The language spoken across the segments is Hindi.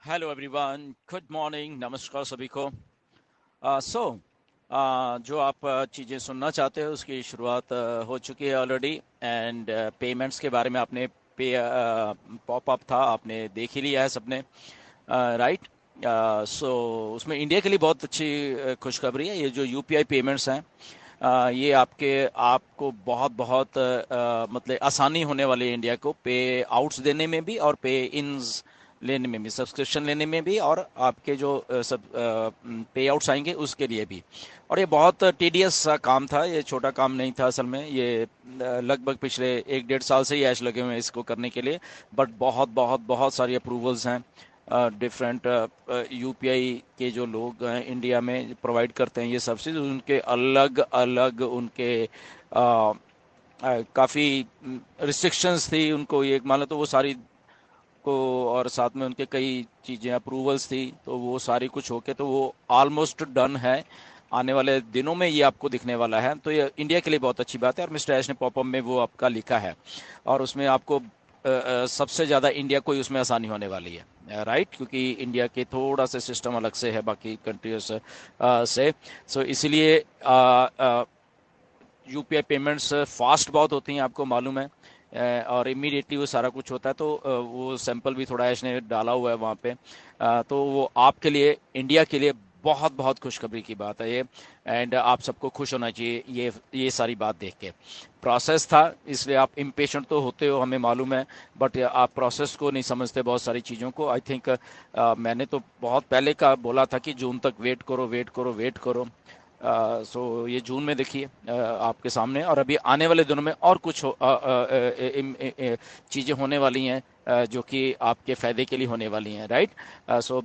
हेलो एवरीवन, गुड मॉर्निंग, नमस्कार सभी को। जो आप चीज़ें सुनना चाहते हो उसकी शुरुआत हो चुकी है ऑलरेडी। एंड पेमेंट्स के बारे में आपने पे पॉप अप था, आपने देख ही लिया है सबने, राइट। सो उसमें इंडिया के लिए बहुत अच्छी खुशखबरी है। ये जो यूपीआई पेमेंट्स हैं, ये आपको बहुत बहुत मतलब आसानी होने वाली है इंडिया को पे आउट्स देने में भी और पे इन्स लेने में भी, सब्सक्रिप्शन लेने में भी, और आपके जो सब पे आउट्स आएंगे उसके लिए भी। और ये बहुत टीडियस सा काम था, ये छोटा काम नहीं था असल में। ये लगभग पिछले 1 डेढ़ साल से ही ऐश लगे हुए हैं इसको करने के लिए। बट बहुत बहुत बहुत सारी अप्रूवल्स हैं। डिफरेंट यूपीआई के जो लोग हैं इंडिया में प्रोवाइड करते हैं ये सर्विसेज, उनके अलग अलग उनके काफ़ी रिस्ट्रिक्शंस थी उनको, ये मान लो तो वो सारी को, और साथ में उनके कई चीज़ें अप्रूवल्स थी, तो वो सारी कुछ होके तो वो ऑलमोस्ट डन है। आने वाले दिनों में ये आपको दिखने वाला है, तो ये इंडिया के लिए बहुत अच्छी बात है। और मिस्टर ऐश ने पॉपअप में वो आपका लिखा है, और उसमें आपको सबसे ज़्यादा इंडिया को ही उसमें आसानी होने वाली है, राइट, क्योंकि इंडिया के थोड़ा सा सिस्टम अलग से है बाकी कंट्रियों से। सो इसलिए यूपीआई पेमेंट्स फास्ट बहुत होती हैं, आपको मालूम है। और इमीडिएटली वो सारा कुछ होता है, तो वो सैंपल भी थोड़ा ऐश ने डाला हुआ है वहाँ पे। तो वो आपके लिए, इंडिया के लिए बहुत बहुत खुशखबरी की बात है ये। एंड आप सबको खुश होना चाहिए ये सारी बात देख के। प्रोसेस था इसलिए आप इम्पेशेंट तो होते हो, हमें मालूम है। बट आप प्रोसेस को नहीं समझते, बहुत सारी चीज़ों को। आई थिंक मैंने तो बहुत पहले का बोला था कि जून तक वेट करो, वेट करो, वेट करो। सो ये जून में देखिए आपके सामने, और अभी आने वाले दिनों में और कुछ चीज़ें होने वाली हैं जो कि आपके फ़ायदे के लिए होने वाली हैं, right. So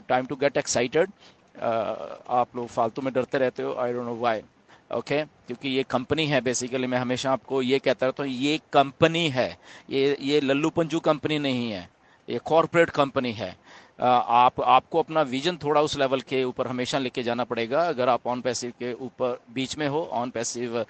time to get excited. आप लोग फालतू में डरते रहते हो, I don't know why. Okay, क्योंकि ये कंपनी है बेसिकली। मैं हमेशा आपको ये कहता रहता हूँ, ये कंपनी है। ये लल्लू पंजू कंपनी नहीं है, ये कॉरपोरेट कंपनी है। आपको अपना विजन थोड़ा उस लेवल के ऊपर हमेशा लेके जाना पड़ेगा। अगर आप ऑन पैसिव के ऊपर बीच में हो, ऑन पैसिव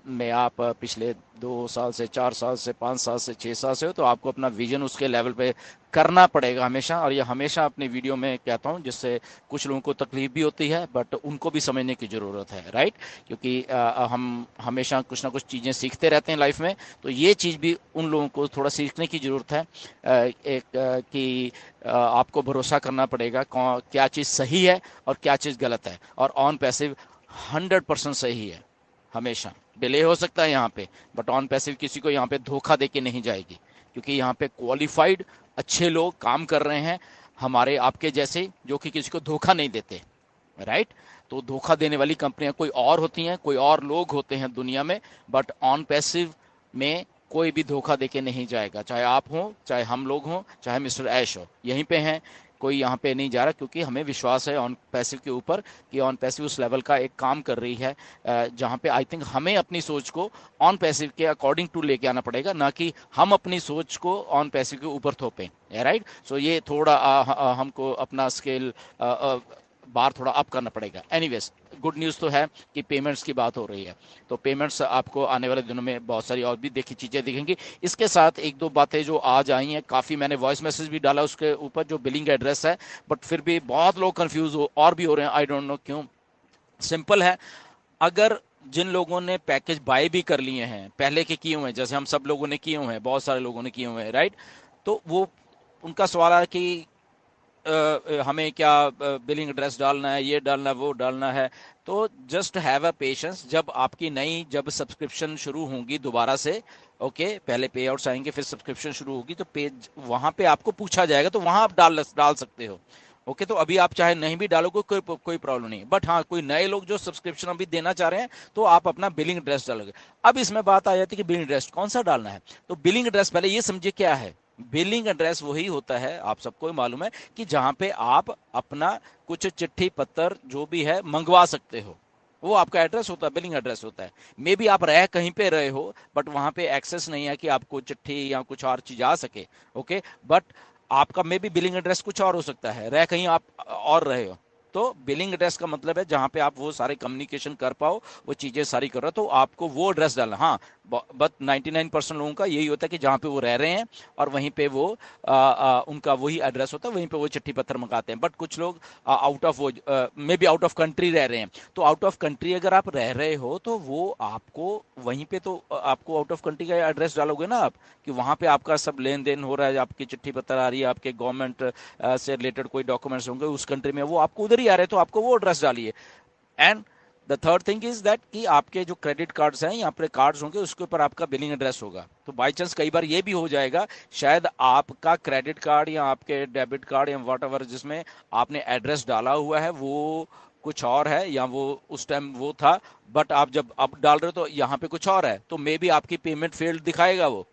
में आप पिछले 2 साल से, 4 साल से, 5 साल से, 6 साल से हो, तो आपको अपना विजन उसके लेवल पे करना पड़ेगा हमेशा। और ये हमेशा अपनी वीडियो में कहता हूँ, जिससे कुछ लोगों को तकलीफ भी होती है, बट उनको भी समझने की ज़रूरत है, राइट। क्योंकि हम हमेशा कुछ ना कुछ चीज़ें सीखते रहते हैं लाइफ में, तो ये चीज़ भी उन लोगों को थोड़ा सीखने की ज़रूरत है। कि आपको भरोसा करना पड़ेगा क्या चीज़ सही है और क्या चीज़ गलत है। और ऑन पैसिव 100% सही है हमेशा। डिले हो सकता है यहाँ पे, बट ऑन पैसिव किसी को यहाँ पे धोखा दे के नहीं जाएगी, क्योंकि यहाँ पे क्वालिफाइड अच्छे लोग काम कर रहे हैं, हमारे आपके जैसे, जो कि किसी को धोखा नहीं देते, राइट। तो धोखा देने वाली कंपनियां कोई और होती हैं, कोई और लोग होते हैं दुनिया में। बट ऑन पैसिव में कोई भी धोखा देके नहीं जाएगा, चाहे आप हो, चाहे हम लोग हों, चाहे मिस्टर ऐश हो, यहीं पे हैं। कोई यहाँ पे नहीं जा रहा, क्योंकि हमें विश्वास है ऑन पैसिव के ऊपर कि ऑन पैसिव उस लेवल का एक काम कर रही है जहाँ पे आई थिंक हमें अपनी सोच को ऑन पैसिव के अकॉर्डिंग टू लेके आना पड़ेगा, ना कि हम अपनी सोच को ऑन पैसिव के ऊपर थोपें, राइट। सो ये थोड़ा हमको अपना स्केल बार थोड़ा अप करना पड़ेगा। एनीवेज, गुड न्यूज़ तो है कि पेमेंट्स की बात हो रही है, तो पेमेंट्स आपको आने वाले दिनों में बहुत सारी और भी देखी चीज़ें दिखेंगी। इसके साथ एक दो बातें जो आज आई हैं, काफ़ी मैंने वॉइस मैसेज भी डाला उसके ऊपर, जो बिलिंग एड्रेस है। बट फिर भी बहुत लोग कंफ्यूज हो और भी हो रहे हैं, आई डोंट नो क्यों। सिंपल है। अगर जिन लोगों ने पैकेज बाय भी कर लिए हैं, पहले के किए हुए हैं, जैसे हम सब लोगों ने किए हुए हैं, बहुत सारे लोगों ने किए हुए हैं, राइट। तो वो उनका सवाल है कि हमें क्या बिलिंग एड्रेस डालना है, ये डालना है, वो डालना है। तो जस्ट हैव अ पेशेंस, जब आपकी नई जब सब्सक्रिप्शन शुरू होंगी दोबारा से, ओके, पहले पे आउट्स आएंगे, फिर सब्सक्रिप्शन शुरू होगी, तो पेज वहां पे आपको पूछा जाएगा, तो वहां आप डाल सकते हो। ओके, तो अभी आप चाहे नहीं भी डालोगे, कोई प्रॉब्लम नहीं। बट हाँ, कोई नए लोग जो सब्सक्रिप्शन अभी देना चाह रहे हैं, तो आप अपना बिलिंग एड्रेस डालोगे। अब इसमें बात आ जाती है कि बिलिंग एड्रेस कौन सा डालना है। तो बिलिंग एड्रेस पहले ये समझिए क्या है। बिलिंग एड्रेस वही होता है, आप सबको मालूम है, कि जहां पे आप अपना कुछ चिट्ठी पत्र जो भी है मंगवा सकते हो, वो आपका एड्रेस होता है, बिलिंग एड्रेस होता है। मे बी आप रह कहीं पे रहे हो, बट वहां पे एक्सेस नहीं है कि आपको चिट्ठी या कुछ और चीज आ सके। ओके, बट आपका मे बी बिलिंग एड्रेस कुछ और हो सकता है, रह कहीं आप और रहे हो। तो बिलिंग एड्रेस का मतलब है जहां पे आप वो सारे कम्युनिकेशन कर पाओ, वो चीजें सारी कर रहे हो, तो आपको वो एड्रेस डालना। हाँ, बट 99% लोगों का यही होता है कि जहां पे वो रह रहे हैं और वहीं पे वो उनका वही एड्रेस होता है, वहीं पे वो चिट्ठी पत्र मंगाते हैं। बट कुछ लोग आउट ऑफ वो may be out of country रह रहे हैं, तो आउट ऑफ कंट्री अगर आप रह रहे हो तो वो आपको वहीं पे, तो आपको आउट ऑफ कंट्री का एड्रेस डालोगे ना आप, कि वहां पे आपका सब लेन देन हो रहा है, आपकी चिट्ठी पत्र आ रही है, आपके गवर्नमेंट से रिलेटेड कोई डॉक्यूमेंट्स होंगे उस कंट्री में, वो आपको उधर ही आ रहे हैं, तो आपको वो एड्रेस डालिए। And the third thing is that कि आपके जो क्रेडिट कार्ड्स हैं या पे कार्ड्स होंगे उसके ऊपर आपका बिलिंग एड्रेस होगा। तो बाई चांस कई बार ये भी हो जाएगा, शायद आपका क्रेडिट कार्ड या आपके डेबिट कार्ड या वॉट एवर जिसमें आपने एड्रेस डाला हुआ है वो कुछ और है, या वो उस टाइम वो था, बट आप जब अब डाल रहे हो तो यहाँ पे कुछ और है, तो मे बी आपकी पेमेंट फेल्ड दिखाएगा वो।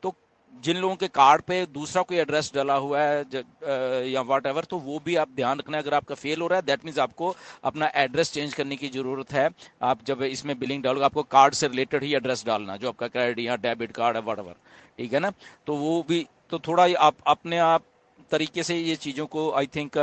तो जिन लोगों के कार्ड पे दूसरा कोई एड्रेस डला हुआ है या वॉट एवर, तो वो भी आप ध्यान रखना। अगर आपका फेल हो रहा है दैट मीन्स आपको अपना एड्रेस चेंज करने की जरूरत है। आप जब इसमें बिलिंग डालोगे आपको कार्ड से रिलेटेड ही एड्रेस डालना, जो आपका क्रेडिट या डेबिट कार्ड है वॉट एवर, ठीक है ना। तो वो भी, तो थोड़ा आप अपने आप तरीके से ये चीज़ों को आई थिंक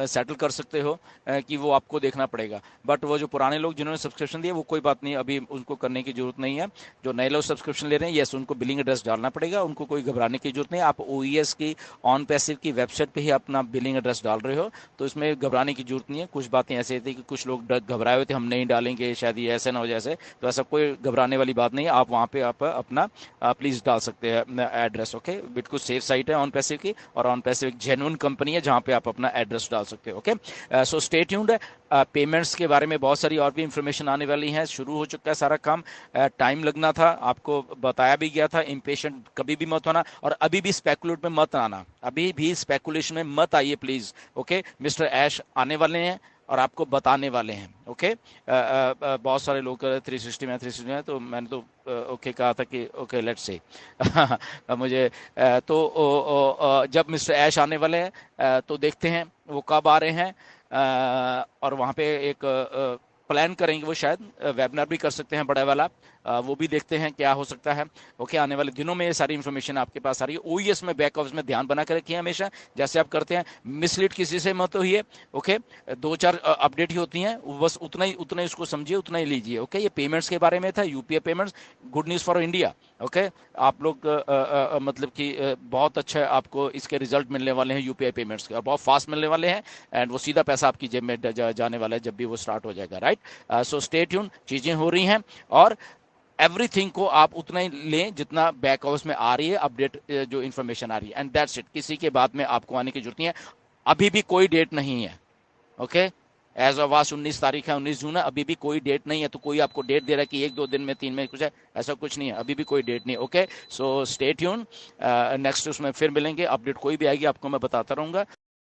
सेटल कर सकते हो, कि वो आपको देखना पड़ेगा। बट वो जो पुराने लोग जिन्होंने सब्सक्रिप्शन दिया वो कोई बात नहीं, अभी उनको करने की जरूरत नहीं है। जो नए लोग सब्सक्रिप्शन ले रहे हैं, यस उनको बिलिंग एड्रेस डालना पड़ेगा, उनको कोई घबराने की जरूरत नहीं। आप ओईएस की ऑन पैसिव की वेबसाइट पे ही अपना बिलिंग एड्रेस डाल रहे हो, तो इसमें घबराने की जरूरत नहीं है। कुछ बातें ऐसे थी कि कुछ लोग घबराए हुए थे हम नहीं डालेंगे शायद ये ऐसे ना हो जैसे, तो ऐसा कोई घबराने वाली बात नहीं है। आप वहाँ पे आप अपना प्लीज डाल सकते हैं एड्रेस। ओके, बिल्कुल सेफ साइट है ऑन पैसिव की, और ऑन पैसिव एक जेन्युइन कंपनी है जहाँ पे आप अपना एड्रेस डाल सकते हो। Okay, so stay tuned. Payments के बारे में बहुत सारी और भी इंफॉर्मेशन आने वाली है, शुरू हो चुका है सारा काम। टाइम लगना था, आपको बताया भी गया था। इम्पेशेंट कभी भी मत होना, और अभी भी स्पेकुलेट में मत आना, अभी भी स्पेकुलेशन में मत आइए प्लीज। ओके, मिस्टर ऐश आने वाले हैं और आपको बताने वाले हैं। ओके, बहुत सारे लोग 360 में 360 में, तो मैंने तो ओके कहा था कि ओके लेट्स से मुझे तो जब मिस्टर ऐश आने वाले हैं तो देखते हैं वो कब आ रहे हैं। और वहाँ पे एक प्लान करेंगे, वो शायद वेबिनार भी कर सकते हैं बड़ा वाला, वो भी देखते हैं क्या हो सकता है। ओके, आने वाले दिनों में ये सारी इन्फॉर्मेशन आपके पास आ रही है। ओईएस में बैक ऑफिस में ध्यान बना कर रखिए हमेशा, जैसे आप करते हैं, मिसलीड किसी से मत होइए। ओके, 2-4 अपडेट ही होती हैं, बस उतना ही उसको समझिए, उतना ही लीजिए। ओके, ये पेमेंट्स के बारे में था, UPI payments, good news for India. Okay, आप लोग मतलब कि बहुत अच्छा आपको इसके रिजल्ट मिलने वाले हैं यूपीआई पेमेंट्स के, और बहुत फास्ट मिलने वाले हैं, एंड वो सीधा पैसा आपकी जेब में जाने वाला है जब भी वो स्टार्ट हो जाएगा। राइट, सो स्टे ट्यून, चीजें हो रही हैं, और एवरीथिंग को आप उतना ही लें जितना बैक हाउस में आ रही है अपडेट, जो इन्फॉर्मेशन आ रही है, एंड दैट्स इट। किसी के बाद में आपको आने की जरूरत नहीं है। अभी भी कोई डेट नहीं है। ओके, एज ऑफ आज 19 तारीख है, 19 जून है, अभी भी कोई डेट नहीं है। तो कोई आपको डेट दे रहा है कि 1-2 दिन में, 3 में कुछ है, ऐसा कुछ नहीं है, अभी भी कोई डेट नहीं। Okay, so stay tune, next उसमें फिर मिलेंगे, अपडेट कोई भी आएगी आपको मैं बताता रहूंगा।